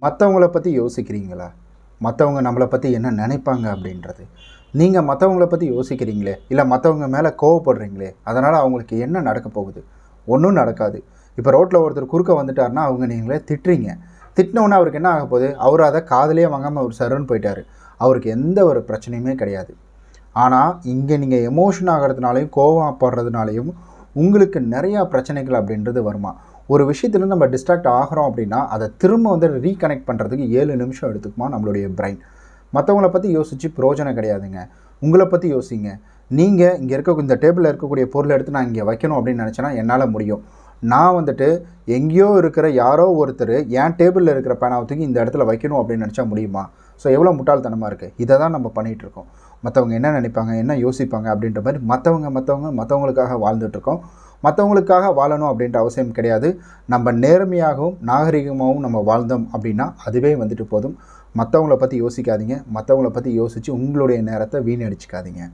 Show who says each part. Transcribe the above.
Speaker 1: மற்றவங்கள பற்றி யோசிக்கிறீங்களா? மற்றவங்க நம்மளை பற்றி என்ன நினைப்பாங்க அப்படின்றது. நீங்கள் மற்றவங்கள பற்றி யோசிக்கிறீங்களே, இல்லை மற்றவங்க மேலே கோவப்படுறீங்களே, அதனால் அவங்களுக்கு என்ன நடக்க போகுது? ஒன்றும் நடக்காது. இப்போ ரோட்டில் ஒருத்தர் குறுக்க வந்துட்டாருன்னா அவங்க நீங்களே திட்டுறீங்க. திட்டினோன்னே அவருக்கு என்ன ஆக போகுது? அவர் அதை காதுலேயே வாங்காமல் அவர் சருன்னு போயிட்டார். அவருக்கு எந்த ஒரு பிரச்சனையுமே கிடையாது. ஆனால் இங்கே நீங்கள் எமோஷன் ஆகிறதுனாலையும் கோவப்படுறதுனாலையும் உங்களுக்கு நிறையா பிரச்சனைகள் அப்படின்றது வருமா? ஒரு விஷயத்துல நம்ம டிஸ்ட்ராக்ட் ஆகிறோம் அப்படின்னா அதை திரும்ப வந்து ரீகனெக்ட் பண்ணுறதுக்கு 7 நிமிஷம் எடுத்துக்குமா நம்மளுடைய பிரைன். மற்றவங்கள பற்றி யோசித்து பிரயோஜனம் கிடையாதுங்க. உங்களை பற்றி யோசிங்க. நீங்கள் இங்கே இருக்க இந்த டேபிளில் இருக்கக்கூடிய பொருளை எடுத்து நான் இங்கே வைக்கணும் அப்படின்னு நினச்சேன்னா என்னால் முடியும். நான் வந்துட்டு எங்கேயோ இருக்கிற யாரோ ஒருத்தர் என் டேபிளில் இருக்கிற பேனாவை தூக்கி இந்த இடத்துல வைக்கணும் அப்படின்னு நினச்சா முடியுமா? ஸோ எவ்வளோ முட்டாள்தனமாக இருக்குது. இதை தான் நம்ம பண்ணிகிட்ருக்கோம். மற்றவங்க என்ன நினைப்பாங்க, என்ன யோசிப்பாங்க அப்படின்ற மாதிரி மற்றவங்களுக்காக வாழ்ந்துட்டுருக்கோம். மற்றவங்களுக்காக வாழணும் அப்படின்ற அவசியம் கிடையாது. நம்ம நேர்மையாகவும் நாகரிகமாகவும் நம்ம வாழ்ந்தோம் அப்படின்னா அதுவே வந்துட்டு போதும். மற்றவங்கள பற்றி யோசிக்காதீங்க. மற்றவங்கள பற்றி யோசித்து உங்களுடைய நேரத்தை வீணடிச்சிக்காதீங்க.